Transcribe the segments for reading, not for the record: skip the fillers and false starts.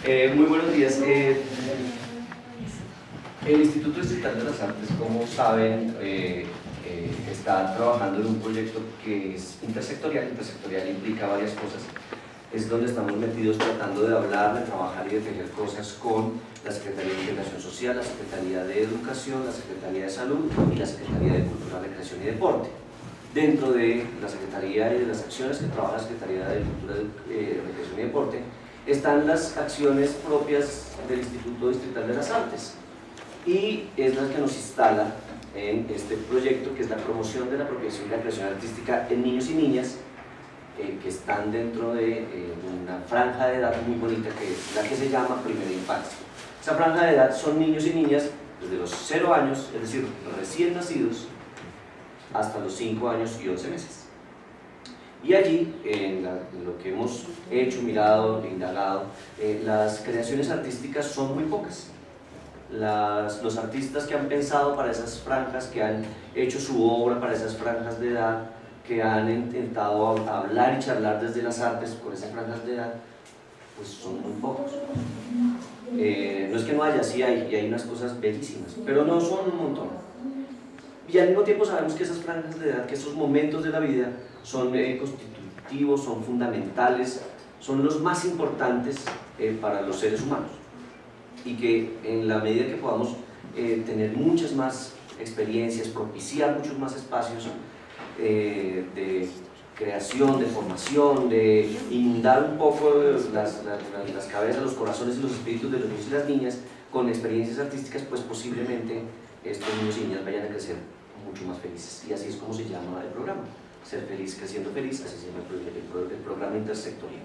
Muy buenos días. El Instituto Distrital de las Artes, como saben, está trabajando en un proyecto que es intersectorial. Intersectorial implica varias cosas. Es donde estamos metidos tratando de hablar, de trabajar y de tejer cosas con la Secretaría de Integración Social, la Secretaría de Educación, la Secretaría de Salud y la Secretaría de Cultura, Recreación y Deporte. Dentro de la Secretaría y de las acciones que trabaja la Secretaría de Cultura, Recreación y Deporte, están las acciones propias del Instituto Distrital de las Artes, y es la que nos instala en este proyecto, que es la promoción de la apropiación y la creación artística en niños y niñas que están dentro de una franja de edad muy bonita, que es la que se llama primera infancia. Esa franja de edad son niños y niñas desde los 0 años, es decir, recién nacidos, hasta los 5 años y 11 meses. Y allí, en lo que hemos hecho, mirado, indagado, las creaciones artísticas son muy pocas. Los artistas que han pensado para esas franjas, que han hecho su obra para esas franjas de edad, que han intentado hablar y charlar desde las artes con esas franjas de edad, pues son muy pocos. No es que no haya, sí hay, y hay unas cosas bellísimas, pero no son un montón. Y al mismo tiempo sabemos que esas franjas de edad, que esos momentos de la vida son constitutivos, son fundamentales, son los más importantes para los seres humanos, y que en la medida que podamos tener muchas más experiencias, propiciar muchos más espacios de creación, de formación, de inundar un poco las cabezas, los corazones y los espíritus de los niños y las niñas con experiencias artísticas, pues posiblemente estos niños y niñas vayan a crecer mucho más felices. Y así es como se llama el programa, Ser Feliz Creciendo Feliz, así se llama el programa intersectorial.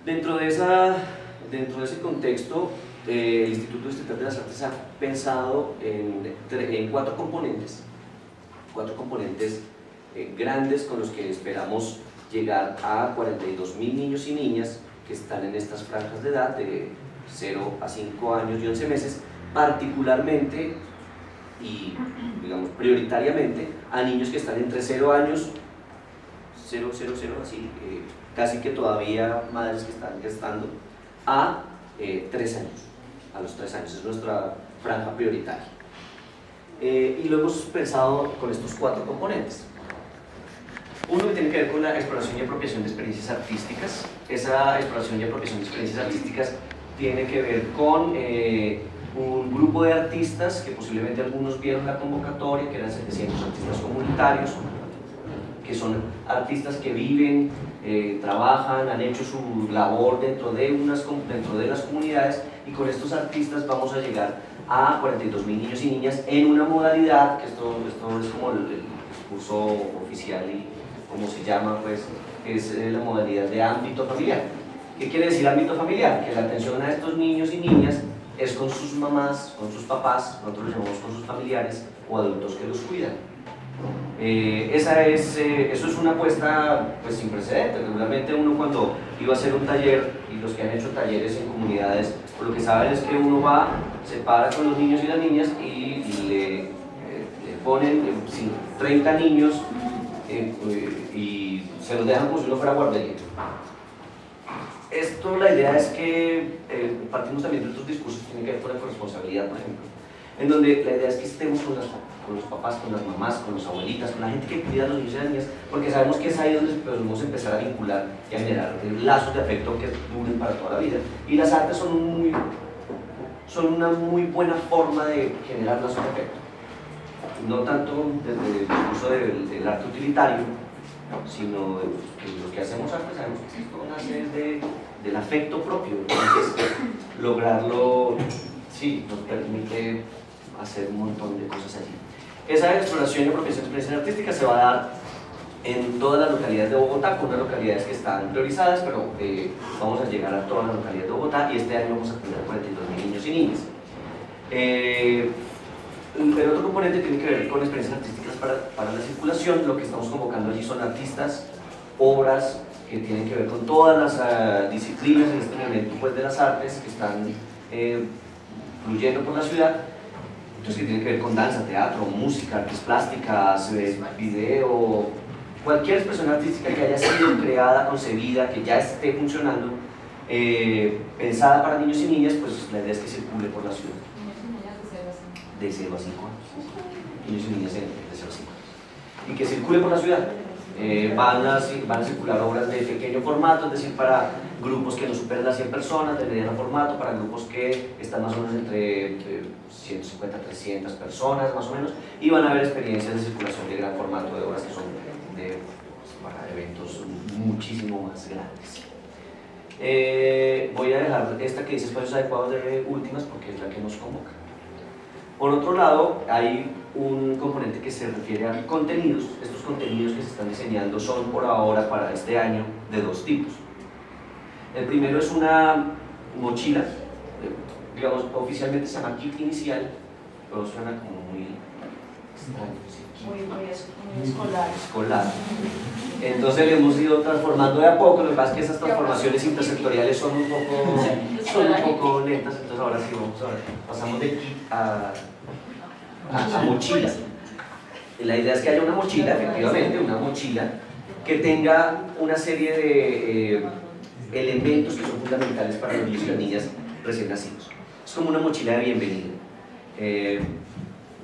Dentro de ese contexto, el Instituto Distrital de las Artes ha pensado en cuatro componentes grandes con los que esperamos llegar a 42.000 niños y niñas que están en estas franjas de edad de 0 a 5 años y 11 meses, particularmente y digamos prioritariamente a niños que están entre 0 años, 0, así, casi que todavía madres que están gestando, a 3 años, a los 3 años, es nuestra franja prioritaria. Y lo hemos pensado con estos 4 componentes. Uno que tiene que ver con la exploración y apropiación de experiencias artísticas. Esa exploración y apropiación de experiencias artísticas tiene que ver con un grupo de artistas que posiblemente algunos vieron la convocatoria, que eran 700 artistas comunitarios, que son artistas que viven, trabajan, han hecho su labor dentro de las comunidades, y con estos artistas vamos a llegar a 42.000 niños y niñas en una modalidad, que esto es como el curso oficial y como se llama, pues, es la modalidad de ámbito familiar. ¿Qué quiere decir ámbito familiar? Que la atención a estos niños y niñas es con sus mamás, con sus papás, nosotros lo llamamos con sus familiares o adultos que los cuidan. Eso es una apuesta pues sin precedentes. Regularmente uno cuando iba a hacer un taller, y los que han hecho talleres en comunidades, lo que saben es que uno va, se para con los niños y las niñas y le ponen 30 niños y se los dejan como si uno fuera guardería. Esto, la idea es que partimos también de otros discursos que tienen que ver con la corresponsabilidad, por ejemplo, en donde la idea es que estemos con los papás, con las mamás, con las abuelitas, con la gente que cuida a los niños y las niñas, porque sabemos que es ahí donde podemos empezar a vincular y a generar lazos de afecto que duren para toda la vida. Y las artes son una muy buena forma de generar lazos de afecto. No tanto desde el discurso del arte utilitario, sino que los que hacemos arte sabemos que esto nace del afecto propio. Entonces, lograrlo, sí, nos permite hacer un montón de cosas allí. Esa exploración y apropiación de experiencias artísticas se va a dar en todas las localidades de Bogotá, con unas localidades que están priorizadas, pero vamos a llegar a todas las localidades de Bogotá, y este año vamos a tener 42.000 niños y niñas. El otro componente tiene que ver con experiencias artísticas para la circulación. Lo que estamos convocando allí son artistas, obras que tienen que ver con todas las disciplinas en este momento pues, de las artes que están fluyendo por la ciudad. Entonces, que tienen que ver con danza, teatro, música, artes plásticas, video, cualquier expresión artística que haya sido creada, concebida, que ya esté funcionando, pensada para niños y niñas, pues la idea es que circule por la ciudad. De 0 a 5 años. Niños y niñas de 0 a 5 años. Y que circule por la ciudad. Van a circular obras de pequeño formato, es decir, para grupos que no superen las 100 personas, de mediano formato, para grupos que están más o menos entre 150 a 300 personas, más o menos, y van a haber experiencias de circulación de gran formato, de obras que son para eventos muchísimo más grandes. Voy a dejar esta que dice espacios adecuados de últimas porque es la que nos convoca. Por otro lado, hay un componente que se refiere a contenidos. Estos contenidos que se están diseñando son por ahora para este año de dos tipos. El primero es una mochila, digamos, oficialmente se llama kit inicial, pero suena como muy extraño. Muy escolar. Entonces le hemos ido transformando de a poco. Lo que pasa es que esas transformaciones intersectoriales son un poco lentas, entonces ahora sí pasamos de kit a mochila. La idea es que haya una mochila, efectivamente, una mochila que tenga una serie de elementos que son fundamentales para los niños y las niñas recién nacidos. Es como una mochila de bienvenida.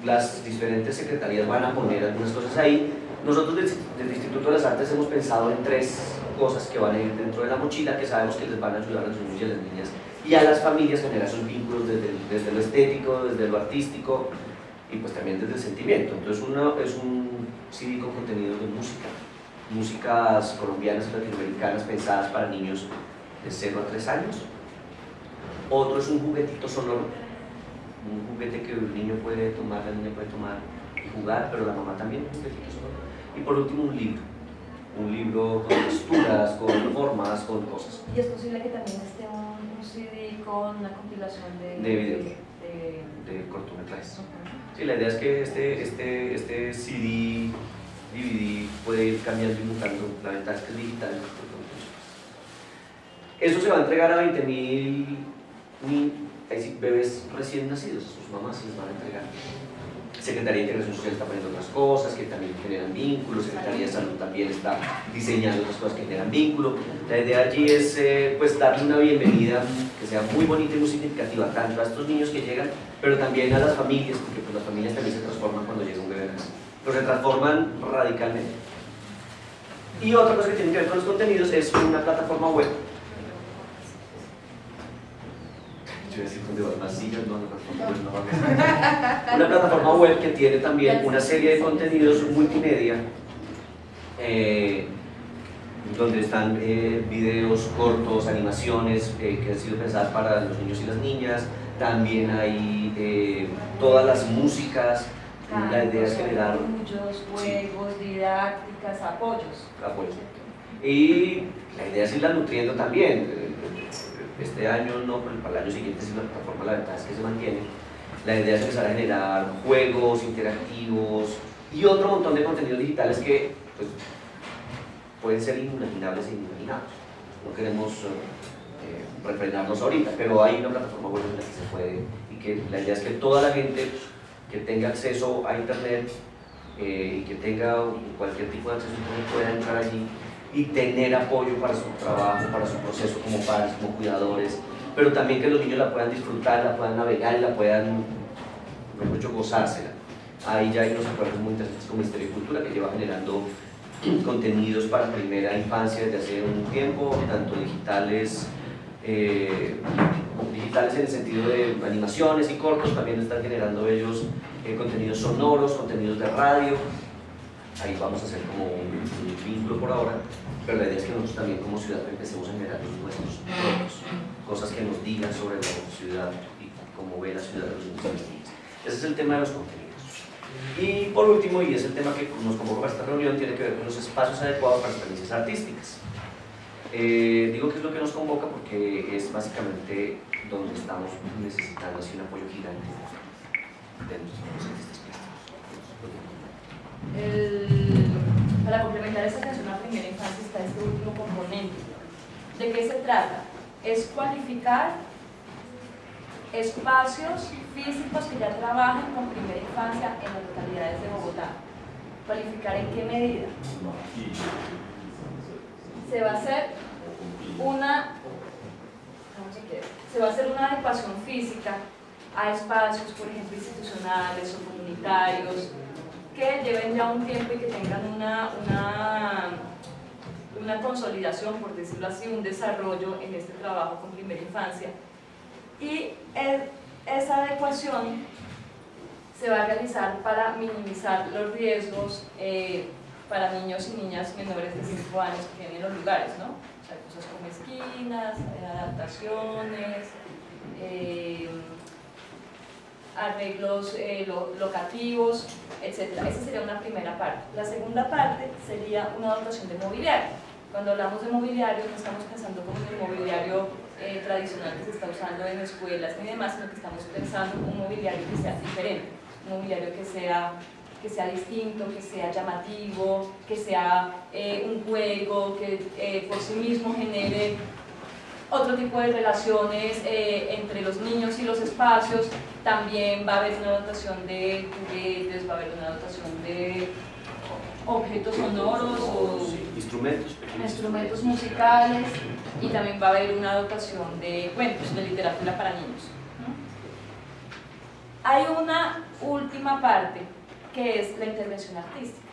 Las diferentes secretarías van a poner algunas cosas ahí. Nosotros desde el Instituto de las Artes hemos pensado en 3 cosas que van a ir dentro de la mochila, que sabemos que les van a ayudar a los niños y a las niñas y a las familias a generar sus vínculos desde lo estético, desde lo artístico y pues también desde el sentimiento. Entonces uno es un CD con contenidos de músicas colombianas y latinoamericanas pensadas para niños de 0 a 3 años. Otro es un juguetito sonoro, un juguete que el niño puede tomar, la niña puede tomar y jugar, pero la mamá también, un juguetito sonoro. Y por último un libro con texturas, con formas, con cosas. ¿Y es posible que también esté un CD con una compilación de videos, de cortometrajes? Sí, la idea es que este CD, DVD puede ir cambiando y mutando. La ventaja es que es digital. Eso se va a entregar a 20.000 bebés recién nacidos, a sus mamás se les van a entregar. Secretaría de Integración Social está poniendo otras cosas que también generan vínculos, Secretaría de Salud también está diseñando otras cosas que generan vínculo. La idea allí es pues darle una bienvenida que sea muy bonita y muy significativa, tanto a estos niños que llegan, pero también a las familias, porque pues, las familias también se transforman cuando llega un bebé a casa, pero se transforman radicalmente. Y otra cosa que tiene que ver con los contenidos es una plataforma web. Yo voy a decir dónde va más sillas, no, una plataforma web que tiene también una serie de contenidos multimedia donde están videos cortos, animaciones que han sido pensadas para los niños y las niñas. También hay todas las músicas. La idea es generar muchos juegos, didácticas, apoyos. Y la idea es irla nutriendo también. Este año no, pero para el año siguiente, si la plataforma, la ventaja es que se mantiene. La idea es empezar a generar juegos interactivos y otro montón de contenidos digitales que pues, pueden ser inimaginables e inimaginables. No queremos refrenarnos ahorita, pero hay una plataforma web en la que se puede, y que la idea es que toda la gente que tenga acceso a internet y que tenga cualquier tipo de acceso a internet pueda entrar allí y tener apoyo para su trabajo, para su proceso como padres, como cuidadores, pero también que los niños la puedan disfrutar, la puedan navegar y la puedan, mejor dicho, gozársela. Ahí ya hay unos acuerdos muy interesantes con Ministerio de Cultura que lleva generando contenidos para primera infancia desde hace un tiempo, tanto digitales, digitales en el sentido de animaciones y cortos, también están generando ellos contenidos sonoros, contenidos de radio. Ahí vamos a hacer como un vínculo por ahora, pero la idea es que nosotros también como ciudad empecemos a generar los nuestros propios, cosas que nos digan sobre la ciudad y cómo ve la ciudad de los niños. Ese es el tema de los contenidos. Y por último, y es el tema que nos convoca para esta reunión, tiene que ver con los espacios adecuados para experiencias artísticas. Digo que es lo que nos convoca porque es básicamente donde estamos necesitando así un apoyo gigante de nuestros artistas plásticos. Para complementar esta atención a la primera infancia está este último componente. ¿De qué se trata? Es cualificar espacios físicos que ya trabajan con primera infancia en las localidades de Bogotá. ¿Cualificar en qué medida? Se va a hacer se va a hacer una adecuación física a espacios, por ejemplo, institucionales o comunitarios, que lleven ya un tiempo y que tengan una consolidación, por decirlo así, un desarrollo en este trabajo con primera infancia. Y esa adecuación se va a realizar para minimizar los riesgos para niños y niñas menores de 5 años que tienen en los lugares, ¿no? O sea, cosas como esquinas, adaptaciones, arreglos locativos, etc. Esa sería una primera parte. La segunda parte sería una dotación de mobiliario. Cuando hablamos de mobiliario no estamos pensando como en el mobiliario tradicional que se está usando en escuelas ni demás, sino que estamos pensando en un mobiliario que sea diferente, un mobiliario que sea distinto, que sea llamativo, que sea un juego, que por sí mismo genere otro tipo de relaciones entre los niños y los espacios. También va a haber una dotación de juguetes, va a haber una dotación de objetos sonoros o instrumentos musicales, y también va a haber una dotación de cuentos, de literatura para niños. Hay una última parte que es la intervención artística.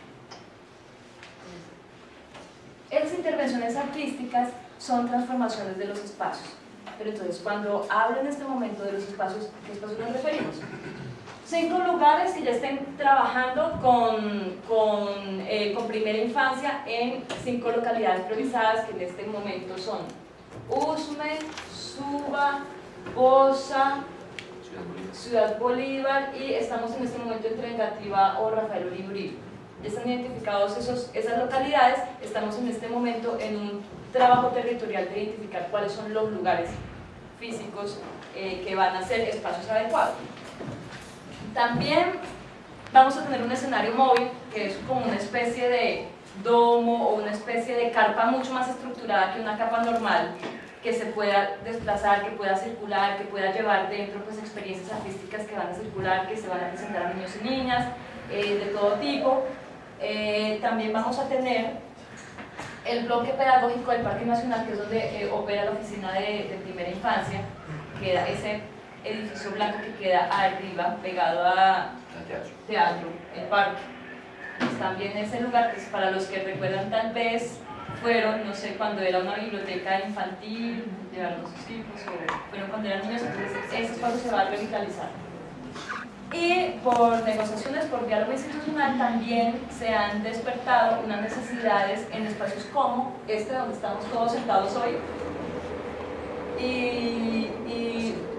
Esas intervenciones artísticas son transformaciones de los espacios. Pero entonces, cuando hablo en este momento de los espacios, ¿qué espacios nos referimos? 5 lugares que ya estén trabajando con primera infancia en 5 localidades priorizadas, que en este momento son Usme, Suba, Bosa, Ciudad Bolívar, y estamos en este momento entre Engativá o Rafael Uribe Uribe. Ya están identificados esas localidades. Estamos en este momento en un trabajo territorial de identificar cuáles son los lugares físicos que van a ser espacios adecuados. También vamos a tener un escenario móvil, que es como una especie de domo o una especie de carpa mucho más estructurada que una capa normal, que se pueda desplazar, que pueda circular, que pueda llevar dentro pues experiencias artísticas que van a circular, que se van a presentar a niños y niñas de todo tipo. También vamos a tener el bloque pedagógico del Parque Nacional, que es donde opera la oficina de primera infancia, que era ese edificio blanco que queda arriba, pegado a teatro, el parque. Pues también ese lugar, pues, para los que recuerdan, tal vez fueron, no sé, cuando era una biblioteca infantil, llevaron a sus hijos, o fueron cuando eran niños, entonces ese espacio se va a revitalizar. Y por negociaciones, por diálogo institucional, también se han despertado unas necesidades en espacios como este donde estamos todos sentados hoy, y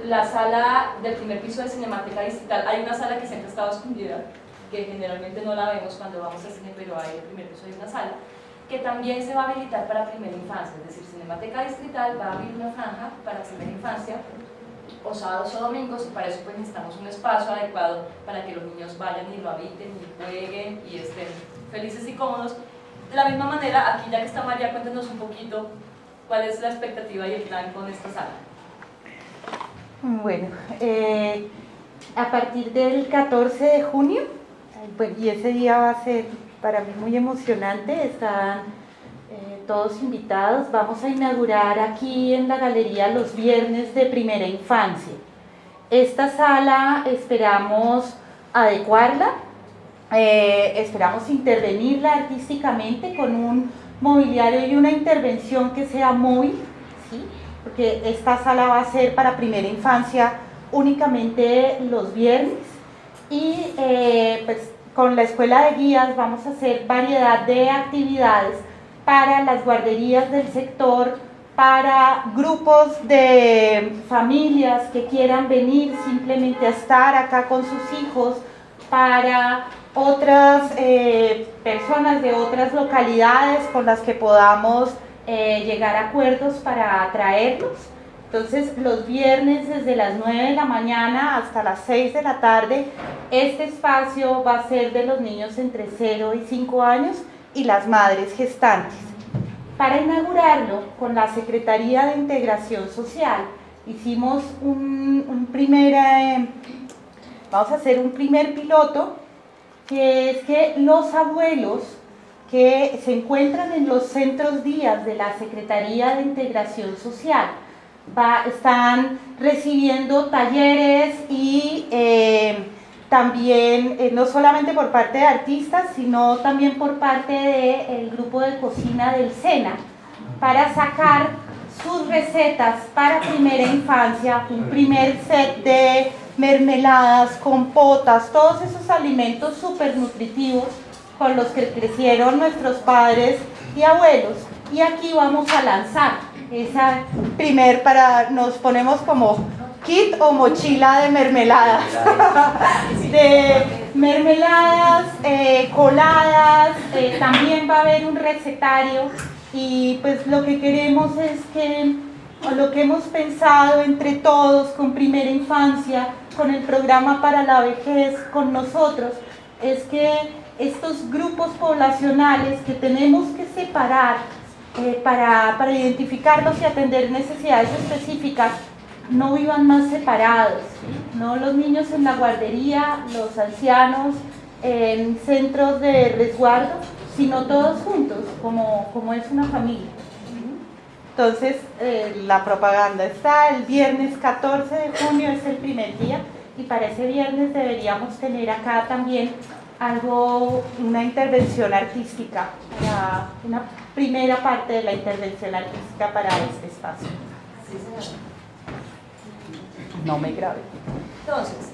la sala del primer piso de Cinemateca Distrital. Hay una sala que siempre ha estado escondida, que generalmente no la vemos cuando vamos al cine, pero ahí en el primer piso hay una sala que también se va a habilitar para primera infancia, es decir, Cinemateca Distrital va a abrir una franja para primera infancia, o sábados o domingos, y para eso pues necesitamos un espacio adecuado para que los niños vayan y lo habiten y jueguen y estén felices y cómodos. De la misma manera, aquí ya que está María, cuéntenos un poquito cuál es la expectativa y el plan con esta sala. Bueno, a partir del 14 de junio, pues, y ese día va a ser para mí muy emocionante, están todos invitados. Vamos a inaugurar aquí en la galería los viernes de primera infancia. Esta sala esperamos adecuarla, esperamos intervenirla artísticamente con un mobiliario y una intervención que sea móvil, ¿sí? Porque esta sala va a ser para primera infancia únicamente los viernes, y pues con la escuela de guías vamos a hacer variedad de actividades para las guarderías del sector, para grupos de familias que quieran venir simplemente a estar acá con sus hijos, para otras personas de otras localidades con las que podamos llegar a acuerdos para atraerlos. Entonces, los viernes desde las 9 de la mañana hasta las 6 de la tarde, este espacio va a ser de los niños entre 0 y 5 años y las madres gestantes. Para inaugurarlo, con la Secretaría de Integración Social, hicimos vamos a hacer un primer piloto, que es que los abuelos que se encuentran en los centros días de la Secretaría de Integración Social están recibiendo talleres y también, no solamente por parte de artistas, sino también por parte del grupo de cocina del SENA, para sacar sus recetas para primera infancia, un primer set de mermeladas, compotas, todos esos alimentos súper nutritivos con los que crecieron nuestros padres y abuelos. Y aquí vamos a lanzar esa nos ponemos como kit o mochila de mermeladas, coladas, también va a haber un recetario. Y pues lo que queremos es que, o lo que hemos pensado entre todos con Primera Infancia, con el programa para la vejez, con nosotros, es que estos grupos poblacionales que tenemos que separar para identificarlos y atender necesidades específicas, no vivan más separados, no los niños en la guardería, los ancianos en centros de resguardo, sino todos juntos, como es una familia. Entonces, la propaganda está el viernes 14 de junio, es el primer día, y para ese viernes deberíamos tener acá también una intervención artística, una primera parte de la intervención artística para este espacio. Sí, señora. No me grabe. Entonces,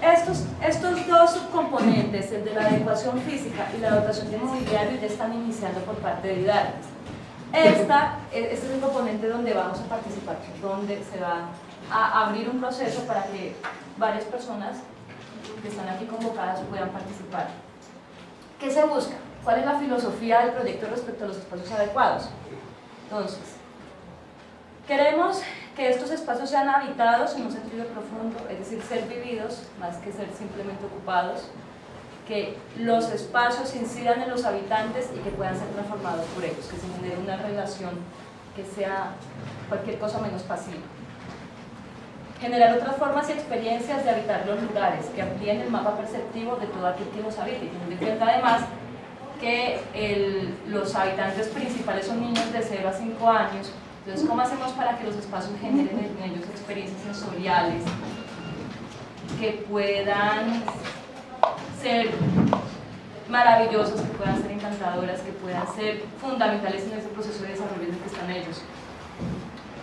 estos dos subcomponentes, el de la adecuación física y la dotación de mobiliario, ya están iniciando por parte de Didartes. Este es el componente donde vamos a participar, donde se va a abrir un proceso para que varias personas que están aquí convocadas puedan participar. ¿Qué se busca? ¿Cuál es la filosofía del proyecto respecto a los espacios adecuados? Entonces, queremos que estos espacios sean habitados en un sentido profundo, es decir, ser vividos más que ser simplemente ocupados, que los espacios incidan en los habitantes y que puedan ser transformados por ellos, que se genere una relación que sea cualquier cosa menos pasiva. Generar otras formas y experiencias de habitar los lugares, que amplíen el mapa perceptivo de todo aquel que los habite, y teniendo en cuenta además que los habitantes principales son niños de 0 a 5 años. Entonces, ¿cómo hacemos para que los espacios generen en ellos experiencias sensoriales que puedan ser maravillosas, que puedan ser encantadoras, que puedan ser fundamentales en ese proceso de desarrollo en el que están ellos?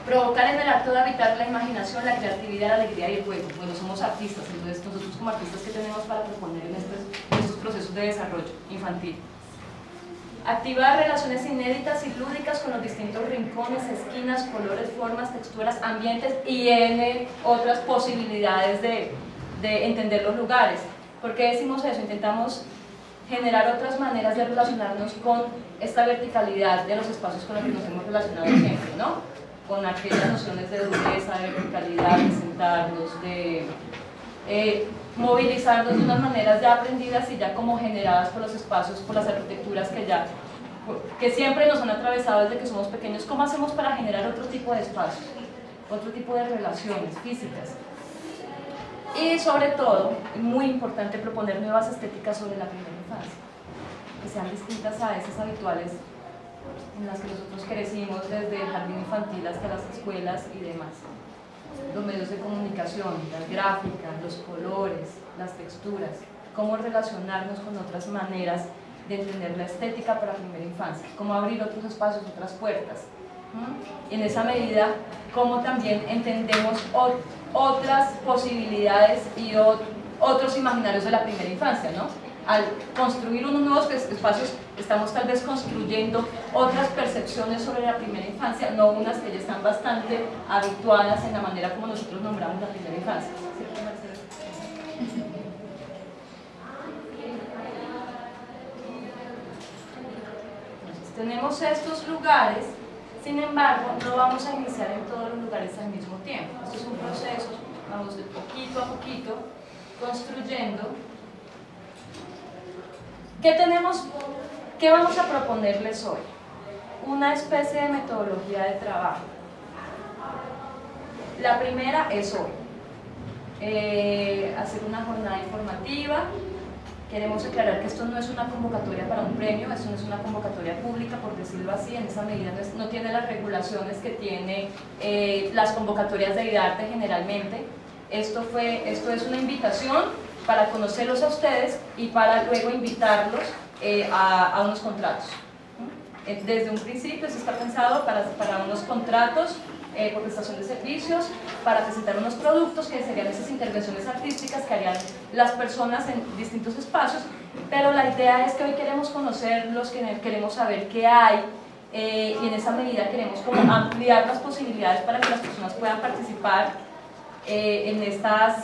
Provocar en el acto de habitar la imaginación, la creatividad, la alegría y el juego. Bueno, somos artistas, entonces nosotros como artistas, ¿qué tenemos para proponer en estos procesos de desarrollo infantil? Activar relaciones inéditas y lúdicas con los distintos rincones, esquinas, colores, formas, texturas, ambientes y N otras posibilidades de entender los lugares. ¿Por qué decimos eso? Intentamos generar otras maneras de relacionarnos con esta verticalidad de los espacios con los que nos hemos relacionado siempre, ¿no? Con aquellas nociones de dureza, de verticalidad, de sentarnos, de movilizarnos de unas maneras ya aprendidas y ya como generadas por los espacios, por las arquitecturas que siempre nos han atravesado desde que somos pequeños. ¿Cómo hacemos para generar otro tipo de espacios, otro tipo de relaciones físicas? Y sobre todo, muy importante, proponer nuevas estéticas sobre la primera infancia, que sean distintas a esas habituales en las que nosotros crecimos desde el jardín infantil hasta las escuelas y demás. Los medios de comunicación, las gráficas, los colores, las texturas, cómo relacionarnos con otras maneras de entender la estética para la primera infancia, cómo abrir otros espacios, otras puertas. Y en esa medida, cómo también entendemos otras posibilidades y otros imaginarios de la primera infancia, ¿no? Al construir unos nuevos espacios, estamos tal vez construyendo otras percepciones sobre la primera infancia, no unas que ya están bastante habituadas en la manera como nosotros nombramos la primera infancia. ¿Cierto, Marcelo? Entonces, tenemos estos lugares, sin embargo, no vamos a iniciar en todos los lugares al mismo tiempo. Esto es un proceso, vamos de poquito a poquito construyendo. ¿Qué vamos a proponerles hoy? Una especie de metodología de trabajo. La primera es hoy. Hacer una jornada informativa Queremos aclarar que esto no es una convocatoria para un premio, esto no es una convocatoria pública, por decirlo así, en esa medida no tiene las regulaciones que tiene las convocatorias de IDARTE generalmente. Esto es una invitación para conocerlos a ustedes y para luego invitarlos a unos contratos. Desde un principio esto está pensado para unos contratos por prestación de servicios, para presentar unos productos que serían esas intervenciones artísticas que harían las personas en distintos espacios, pero la idea es que hoy queremos conocerlos, queremos saber qué hay, y en esa medida queremos como ampliar las posibilidades para que las personas puedan participar en esta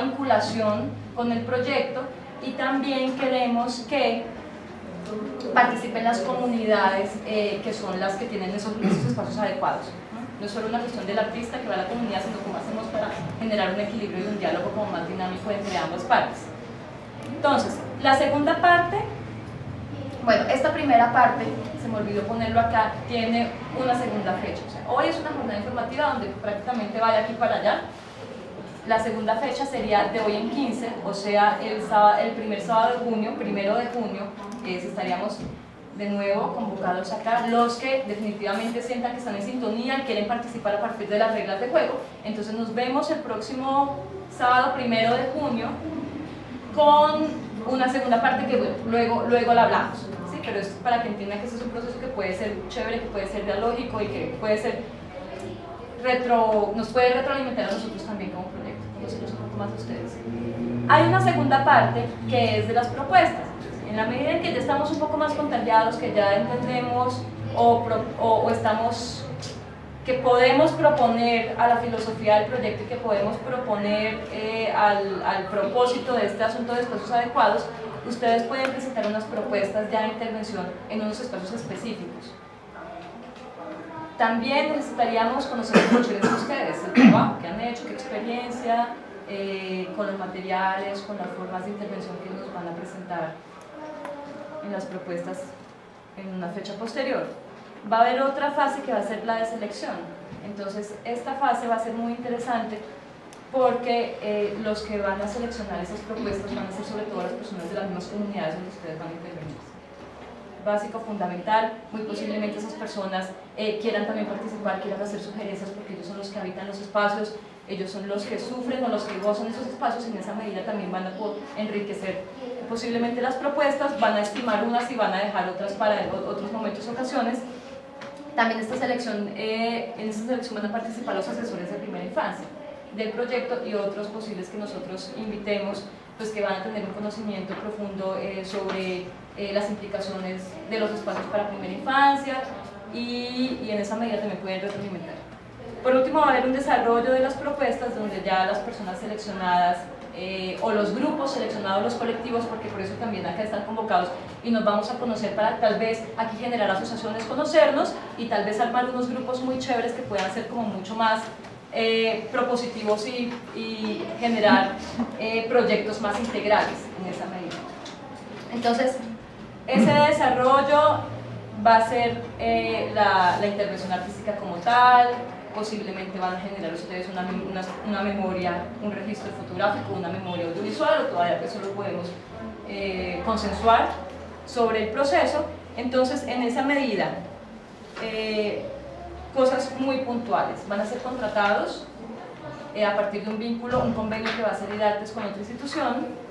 vinculación con el proyecto, y también queremos que participen las comunidades que son las que tienen esos espacios adecuados. No es solo una cuestión del artista que va a la comunidad, sino cómo hacemos para generar un equilibrio y un diálogo como más dinámico entre ambas partes. Entonces, la segunda parte, bueno, esta primera parte, se me olvidó ponerlo acá, tiene una segunda fecha. O sea, hoy es una jornada informativa donde prácticamente va de aquí para allá. La segunda fecha sería de hoy en 15, o sea, el primer sábado de junio, 1 de junio, estaríamos de nuevo convocados acá, los que definitivamente sientan que están en sintonía y quieren participar a partir de las reglas de juego. Entonces nos vemos el próximo sábado 1 de junio con una segunda parte que luego la hablamos, ¿sí? Pero es para que entiendan que este es un proceso que puede ser chévere, que puede ser dialógico y que puede ser nos puede retroalimentar a nosotros también como proyecto, conocerlos un poco más de ustedes. Hay una segunda parte que es de las propuestas. En la medida en que ya estamos un poco más contagiados, que ya entendemos que podemos proponer a la filosofía del proyecto y que podemos proponer al propósito de este asunto de espacios adecuados, ustedes pueden presentar unas propuestas ya de intervención en unos espacios específicos. También necesitaríamos conocer mucho de ustedes, el trabajo que han hecho, qué experiencia, con los materiales, con las formas de intervención que nos van a presentar en las propuestas en una fecha posterior. Va a haber otra fase que va a ser la de selección. Entonces esta fase va a ser muy interesante porque los que van a seleccionar esas propuestas van a ser sobre todo las personas de las mismas comunidades donde ustedes van a intervenir. Básico, fundamental, muy posiblemente esas personas quieran también participar, quieran hacer sugerencias, porque ellos son los que habitan los espacios, ellos son los que sufren o los que gozan esos espacios, y en esa medida también van a poder enriquecer posiblemente las propuestas, van a estimar unas y van a dejar otras para otros momentos o ocasiones. También en esta selección van a participar los asesores de primera infancia del proyecto y otros posibles que nosotros invitemos, pues que van a tener un conocimiento profundo sobre las implicaciones de los espacios para primera infancia, y en esa medida también pueden retroalimentar. Por último, va a haber un desarrollo de las propuestas donde ya las personas seleccionadas o los grupos seleccionados, los colectivos, porque por eso también acá están convocados, y nos vamos a conocer para tal vez aquí generar asociaciones, conocernos y tal vez armar unos grupos muy chéveres que puedan ser como mucho más propositivos y generar proyectos más integrales en esa medida. Entonces, ese desarrollo va a ser la intervención artística como tal. Posiblemente van a generar ustedes una memoria, un registro fotográfico, una memoria audiovisual, o todavía eso lo podemos consensuar sobre el proceso. Entonces, en esa medida, cosas muy puntuales, van a ser contratados a partir de un vínculo, un convenio que va a ser IDARTES con otra institución.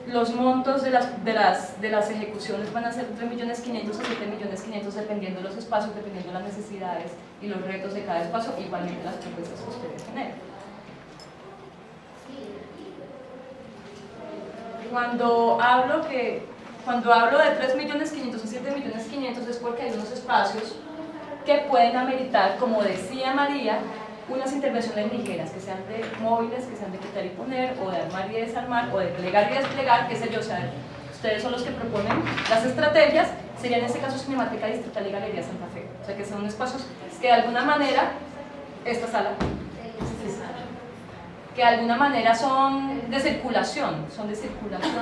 Los montos de las ejecuciones van a ser 3.500.000 a 7.500.000 dependiendo de los espacios, dependiendo de las necesidades y los retos de cada espacio, igualmente las propuestas que ustedes generen. Cuando hablo de 3.500.000 a 7.500.000 es porque hay unos espacios que pueden ameritar, como decía María, unas intervenciones ligeras, que sean de móviles, que sean de quitar y poner, o de armar y desarmar, o de plegar y desplegar, qué sé yo. O sea, ustedes son los que proponen las estrategias. Sería en este caso Cinemateca Distrital y Galería Santa Fe. O sea, que son espacios que de alguna manera, esta sala, que de alguna manera son de circulación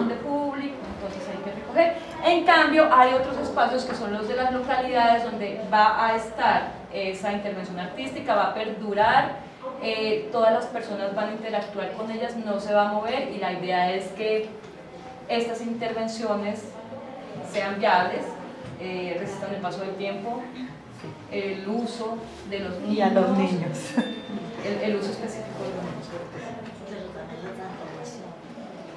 de público, entonces hay que recoger. En cambio, hay otros espacios que son los de las localidades donde va a estar esa intervención artística, va a perdurar, todas las personas van a interactuar con ellas, no se va a mover, y la idea es que estas intervenciones sean viables, resistan el paso del tiempo, el uso de los niños. Y a los niños. El uso específico de los niños.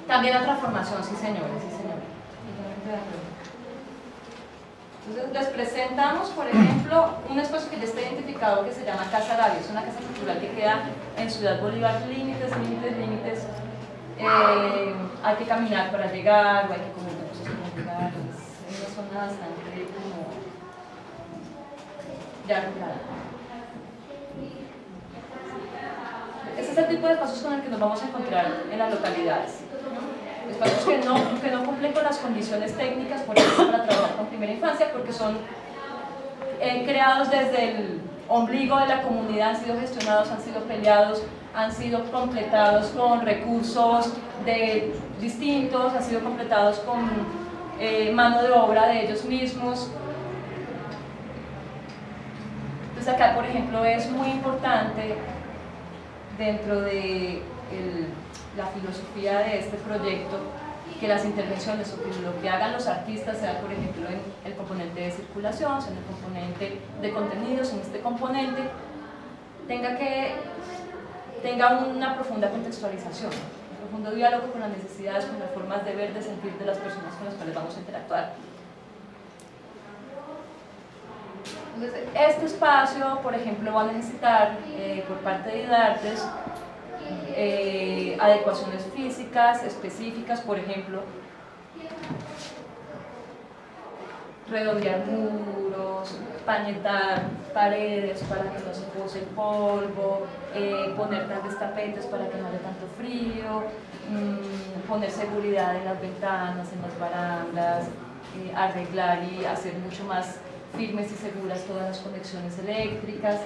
También la transformación, sí señores, sí señores. Entonces les presentamos, por ejemplo, un espacio que ya está identificado que se llama Casa Arabia. Es una casa cultural que queda en Ciudad Bolívar, límites. Hay que caminar para llegar, o hay que comer cosas para llegar. Es una zona bastante como ya rural. Ese es el tipo de espacios con el que nos vamos a encontrar en las localidades. Espacios que no cumplen con las condiciones técnicas, por ejemplo, para trabajar con primera infancia, porque son creados desde el ombligo de la comunidad, han sido gestionados, han sido peleados, han sido completados con recursos distintos, han sido completados con mano de obra de ellos mismos. Entonces acá, por ejemplo, es muy importante dentro de la filosofía de este proyecto que las intervenciones o que lo que hagan los artistas sea, por ejemplo, en el componente de circulación, en el componente de contenidos, en este componente tenga una profunda contextualización, un profundo diálogo con las necesidades, con las formas de ver, de sentir de las personas con las cuales vamos a interactuar. Entonces, este espacio, por ejemplo, va a necesitar por parte de IDARTES adecuaciones físicas específicas, por ejemplo, redondear muros, pañetar paredes para que no se pose el polvo, poner grandes tapetes para que no haya tanto frío, poner seguridad en las ventanas, en las barandas, arreglar y hacer mucho más firmes y seguras todas las conexiones eléctricas.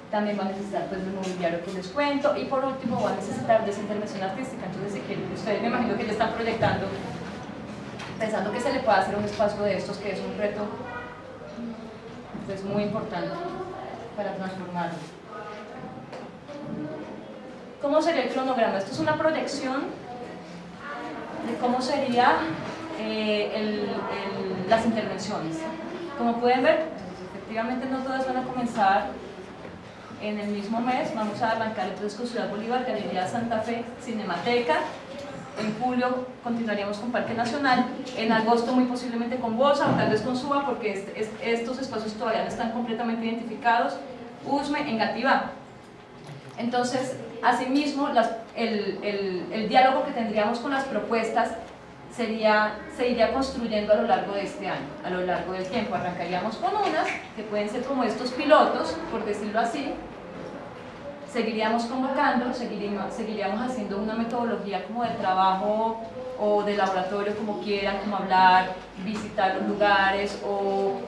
También va a necesitar pues, el mobiliario que les cuento, y por último va a necesitar desintervención artística. Entonces, si quieren, ustedes me imagino que ya están proyectando, pensando que se le puede hacer un espacio de estos, que es un reto pues, muy importante para transformarlo. ¿Cómo sería el cronograma? Esto es una proyección de cómo serían las intervenciones. Como pueden ver, efectivamente no todas van a comenzar en el mismo mes. Vamos a arrancar entonces con Ciudad Bolívar, Galería Santa Fe, Cinemateca. En julio continuaríamos con Parque Nacional. En agosto muy posiblemente con Bosa o tal vez con Suba, porque estos espacios todavía no están completamente identificados. Usme, Engativá. Entonces, asimismo, el diálogo que tendríamos con las propuestas se iría construyendo a lo largo de este año, a lo largo del tiempo. Arrancaríamos con unas que pueden ser como estos pilotos, por decirlo así. Seguiríamos convocando, seguiríamos haciendo una metodología como de trabajo o de laboratorio, como quieran, como hablar, visitar los lugares o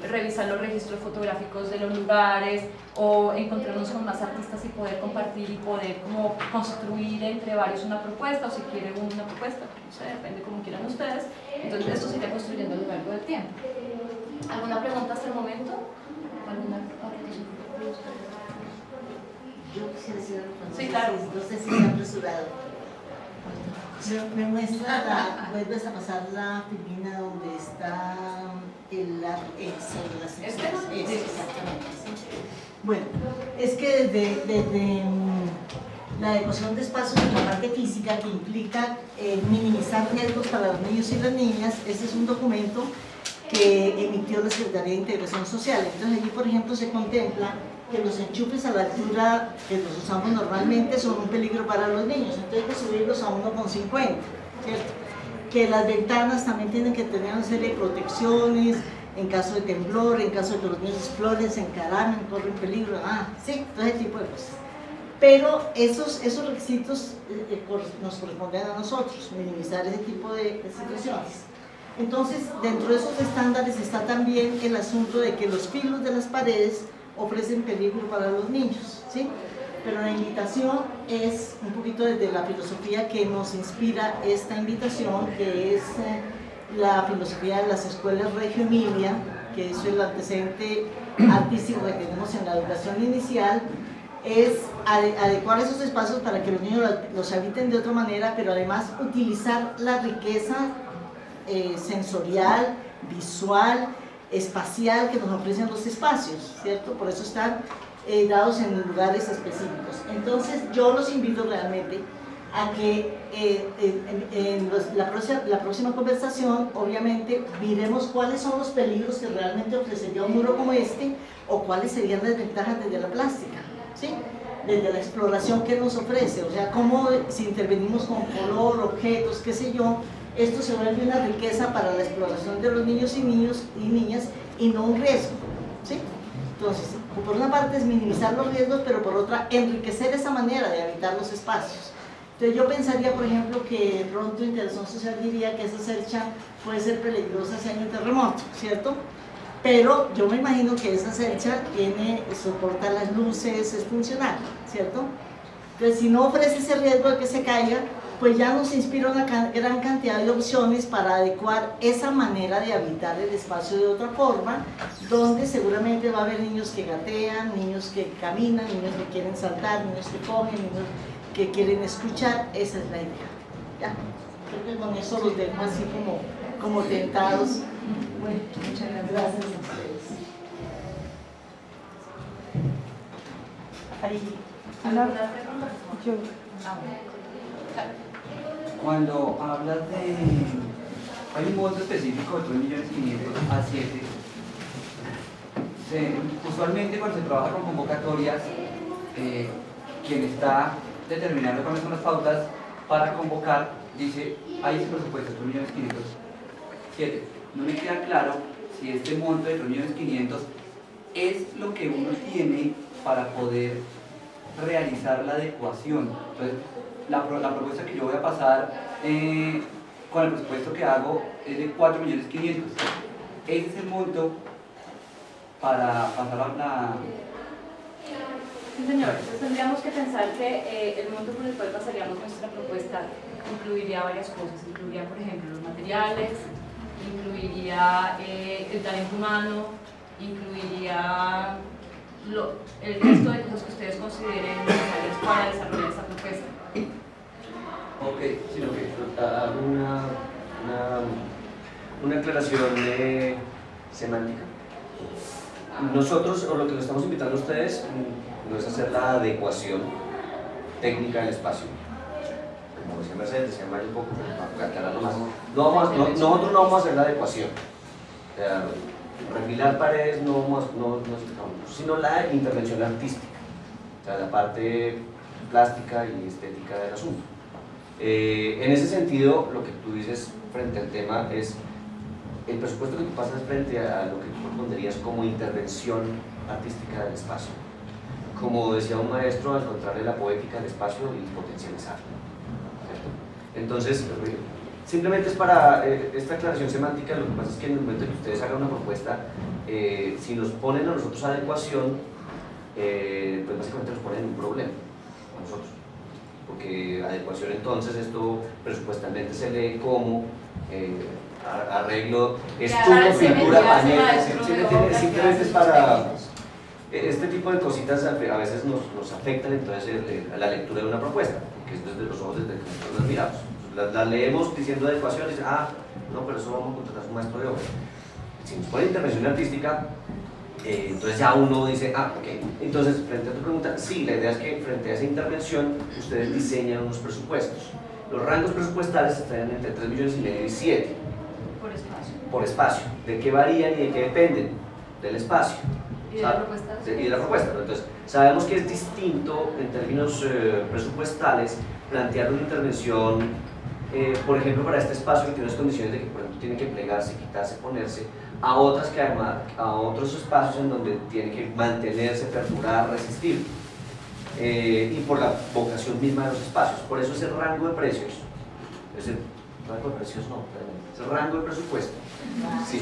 revisar los registros fotográficos de los lugares, o encontrarnos con más artistas y poder compartir y poder como construir entre varios una propuesta, o si quieren una propuesta, no sé, depende como quieran ustedes. Entonces esto se irá construyendo a lo largo del tiempo. ¿Alguna pregunta hasta el momento? ¿Alguna Yo quisiera decir algo, sí, claro. No sé si se ha apresurado. Me muestra, vuelves a pasar la filmina donde está sobre las secciones. Exactamente. ¿Sí? Bueno, es que desde la adecuación de espacios en la parte física, que implica minimizar riesgos para los niños y las niñas, este es un documento que emitió la Secretaría de Integración Social. Entonces allí, por ejemplo, se contempla que los enchufes a la altura que los usamos normalmente son un peligro para los niños, entonces hay que subirlos a 1,50, ¿cierto? Que las ventanas también tienen que tener una serie de protecciones en caso de temblor, en caso de que los niños exploren, se encaramen, corren peligro, sí, todo ese tipo de cosas. Pero esos requisitos nos corresponden a nosotros, minimizar ese tipo de situaciones. Entonces, dentro de esos estándares está también el asunto de que los filos de las paredes ofrecen peligro para los niños, ¿sí? Pero la invitación es un poquito desde la filosofía que nos inspira esta invitación, que es la filosofía de las escuelas Reggio Emilia, que es el antecedente artístico que tenemos en la educación inicial, es adecuar esos espacios para que los niños los habiten de otra manera, pero además utilizar la riqueza sensorial, visual, espacial que nos ofrecen los espacios, ¿cierto? Por eso están dados en lugares específicos. Entonces yo los invito realmente a que en la próxima conversación, obviamente, miremos cuáles son los peligros que realmente ofrecería un muro como este, o cuáles serían las ventajas desde la plástica, ¿sí? Desde la exploración que nos ofrece, o sea, cómo si intervenimos con color, objetos, qué sé yo, esto se vuelve una riqueza para la exploración de los niños y niñas y no un riesgo, ¿sí? Entonces, por una parte es minimizar los riesgos, pero por otra, enriquecer esa manera de habitar los espacios. Entonces yo pensaría, por ejemplo, que de pronto Interacción Social diría que esa cercha puede ser peligrosa si hay un terremoto, ¿cierto? Pero yo me imagino que esa cercha soporta las luces, es funcional, ¿cierto? Entonces si no ofrece ese riesgo de que se caiga, pues ya nos inspira una gran cantidad de opciones para adecuar esa manera de habitar el espacio de otra forma, donde seguramente va a haber niños que gatean, niños que caminan, niños que quieren saltar, niños que comen, niños que quieren escuchar. Esa es la idea. ¿Ya? Creo que con eso los dejo así como tentados. Bueno, muchas gracias a ustedes. ¿Alguna pregunta? Yo. Cuando hablas de... hay un monto específico de 3.500.000 a 7. Usualmente cuando se trabaja con convocatorias, quien está determinando cuáles son las pautas para convocar, dice, hay ese presupuesto, 3.500.000. No me queda claro si este monto de 3.500.000 es lo que uno tiene para poder realizar la adecuación. Entonces, la propuesta que yo voy a pasar con el presupuesto que hago es de 4.500.000. Ese es el monto para pasar a la... Sí, señor. Entonces tendríamos que pensar que el monto por el cual pasaríamos nuestra propuesta incluiría varias cosas. Incluiría, por ejemplo, los materiales, incluiría el talento humano, incluiría el resto de cosas que ustedes consideren necesarias para desarrollar esta propuesta. Ok, sino que hago una aclaración semántica. Nosotros, o lo que le estamos invitando a ustedes, no es hacer la adecuación técnica del espacio. Como decía Mercedes, decía Mario un poco, para aclararlo más. Nosotros no vamos a hacer la adecuación. O sea, refilar paredes no sino la intervención artística. O sea, la parte plástica y estética del asunto. En ese sentido, lo que tú dices frente al tema es el presupuesto que tú pasas frente a lo que tú responderías como intervención artística del espacio. Como decía un maestro, encontrarle la poética al espacio y potencializarlo. ¿Cierto? Entonces, simplemente es para esta aclaración semántica. Lo que pasa es que en el momento en que ustedes hagan una propuesta, si nos ponen a nosotros adecuación, pues básicamente nos ponen en un problema a nosotros. Porque adecuación, entonces, esto presupuestalmente se lee como arreglo, estuco, pintura, paneles, simplemente es para este tipo de cositas. A veces nos afectan entonces a la lectura de una propuesta, porque es desde los ojos desde que nosotros las miramos. La leemos diciendo adecuación y dicen, no, pero eso vamos a contratar a un maestro de obra. Si nos pone intervención artística, entonces ya uno dice, ok. Entonces, frente a tu pregunta, sí, la idea es que frente a esa intervención ustedes diseñan unos presupuestos. Los rangos presupuestales están entre 3.5 millones y 7. Por espacio. Por espacio. ¿De qué varían y de qué dependen? Del espacio. ¿Y de la propuesta? Y de la propuesta. Entonces, sabemos que es distinto en términos presupuestales plantear una intervención, por ejemplo, para este espacio que tiene unas condiciones de que, por ejemplo, tiene que plegarse, quitarse, ponerse, a otras que además, a otros espacios en donde tiene que mantenerse, perdurar, resistir. Y por la vocación misma de los espacios. Por eso ese rango de precios, rango de precios no, ese rango de presupuesto, sí,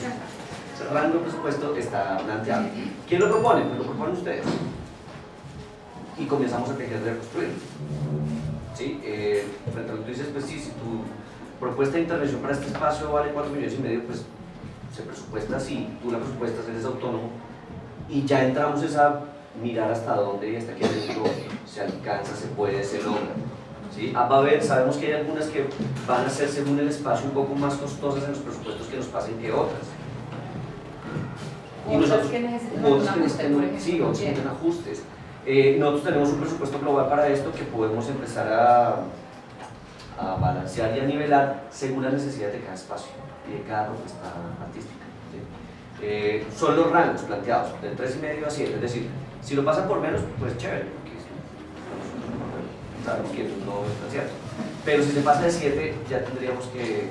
ese rango de presupuesto está planteado. ¿Quién lo propone? Pues lo proponen ustedes. Y comenzamos a tejer de reconstruir. ¿Sí? Frente a lo que tú dices, pues sí, si tu propuesta de intervención para este espacio vale 4,5 millones, pues se presupuesta así, tú la presupuestas, eres autónomo, y ya entramos esa mirar hasta dónde y hasta qué punto se alcanza, se puede, se logra. ¿Sí? Va a haber, sabemos que hay algunas que van a ser según el espacio un poco más costosas en los presupuestos que nos pasen que otras. Y Otras que necesitan algún ajuste, por ejemplo. sí, otras que necesitan ajustes. Nosotros tenemos un presupuesto global para esto que podemos empezar a balancear y a nivelar según las necesidades de cada espacio y de cada propuesta artística. ¿Sí? Son los rangos planteados, de 3,5 a 7, es decir, si lo pasan por menos, pues chévere, porque sabemos que no es tan cierto. Pero si se pasa de 7, ya tendríamos que,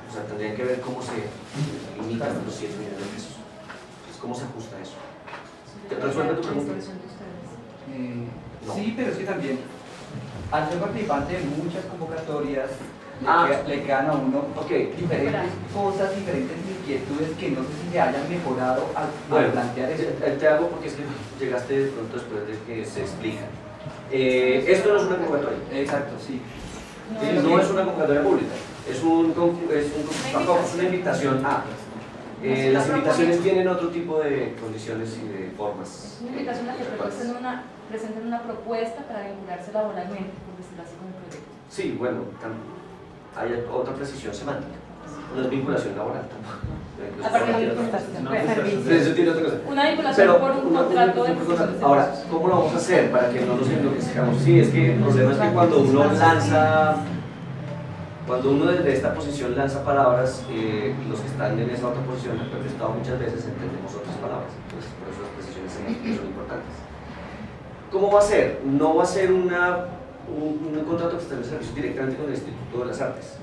o sea, tendrían que ver cómo se limitan los 7 millones de pesos. Entonces, ¿cómo se ajusta eso? ¿Te resuelve tu pregunta? No. Sí, pero es que también, al ser participante de muchas convocatorias, le quedan a uno diferentes cosas, diferentes inquietudes que no sé si se hayan mejorado al plantear eso. Te hago porque es que llegaste de pronto después de que se explica. Esto no es una convocatoria. Exacto, sí. No es una convocatoria pública, es una invitación a. Las invitaciones tienen otro tipo de condiciones y de formas. Una invitación a que presenten una propuesta para vincularse laboralmente, por decirlo así, con el proyecto. Sí, bueno, hay otra precisión semántica. No es vinculación laboral tampoco. Eso tiene otra cosa. Una vinculación por un contrato de prestación de Ahora, servicios. ¿cómo lo vamos a hacer para que no nos enloquezcamos? Sí, es que el problema es que cuando uno lanza, cuando uno desde esta posición lanza palabras, los que están en esa otra posición, que he estado muchas veces, entendemos otras palabras. Entonces, por eso las precisiones semánticas son importantes. ¿Cómo va a ser? No va a ser un contrato de prestación de servicios directamente con el Instituto de las Artes,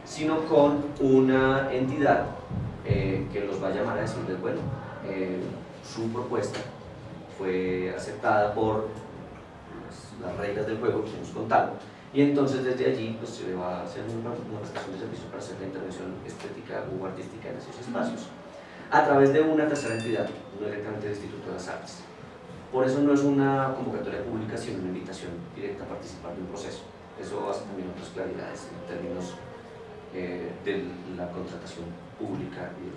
sino con una entidad que los va a llamar a decirles, bueno, su propuesta fue aceptada por las reglas del juego que nos contaron, y entonces desde allí pues, se va a hacer una prestación de servicios para hacer la intervención estética o artística en esos espacios, a través de una tercera entidad, no directamente del Instituto de las Artes. Por eso no es una convocatoria pública, sino una invitación directa a participar de un proceso. Eso hace también otras claridades en términos de la contratación pública y